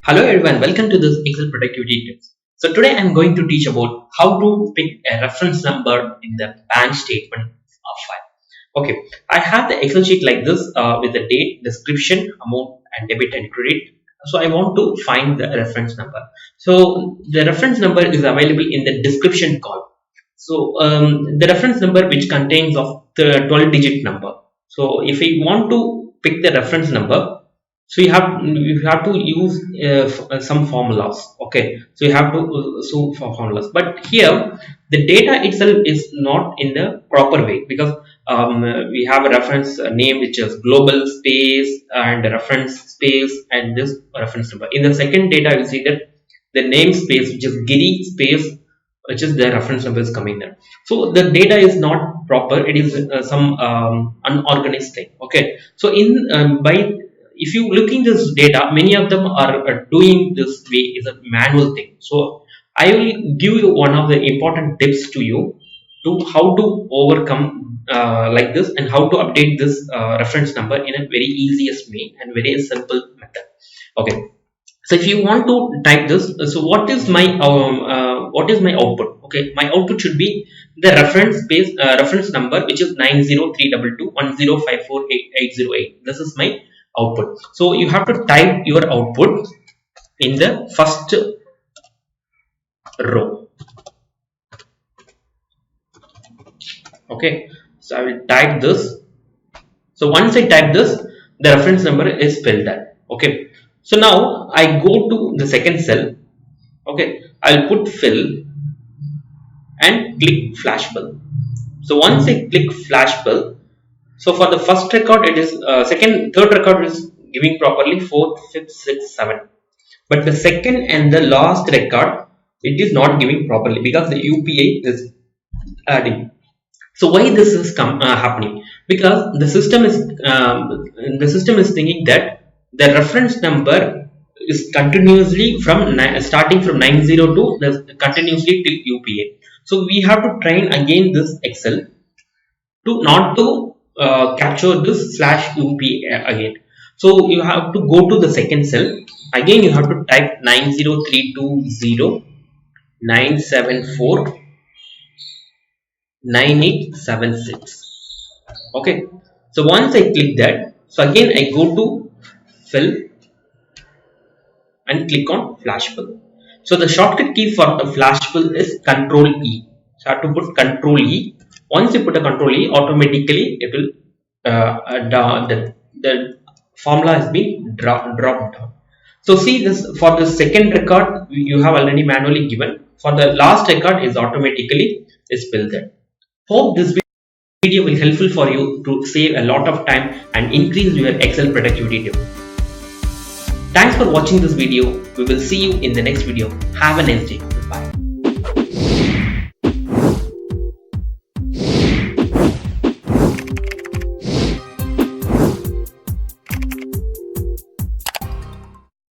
Hello everyone, welcome to this Excel productivity tips. So today I'm going to teach about how to pick a reference number in the bank statement file. Okay, I have the Excel sheet like this with the date, description, amount and debit and credit. So I want to find the reference number. So the reference number is available in the description column. So the reference number which contains of the 12-digit number. So if we want to pick the reference number, so you have to use some formulas. Okay, so you have to for formulas, but here the data itself is not in the proper way because we have a reference name which is global space and reference space and this reference number. In the second data you see that the name space which is Giri space which is the reference number is coming there. So the data is not proper, it is some unorganized thing. Okay, so in by if you look in this data, many of them are doing this way is a manual thing. So I will give you one of the important tips to you to how to overcome like this and how to update this reference number in a very easiest way and very simple method. Okay, so if you want to type this, so what is my output? Okay, my output should be the reference number which is 9032210548808. This is my output. So you have to type your output in the first row. Okay, so I will type this. So once I type this, the reference number is filled out. Okay, so now I go to the second cell. Okay, I'll put fill and click flash bill. So once I click flash bill, so for the first record it is third record is giving properly 4th, 5th, 6th, 7th. But the second and the last record it is not giving properly because the UPI is adding. So why this is happening? Because the system is thinking that the reference number is continuously starting from 902 continuously till UPI. So we have to train again this Excel to not to capture this /UP again. So you have to go to the second cell. Again you have to type 90320 974 9876. Okay, so once I click that, so again I go to fill and click on flash bill. So the shortcut key for the flash bill is Control E. So I have to put Control E. Once you put a Control E, automatically it will the formula has been dropped down. So see this for the second record you have already manually given. For the last record is automatically is filled there. Hope this video will helpful for you to save a lot of time and increase your Excel productivity too. Thanks for watching this video. We will see you in the next video. Have a nice day.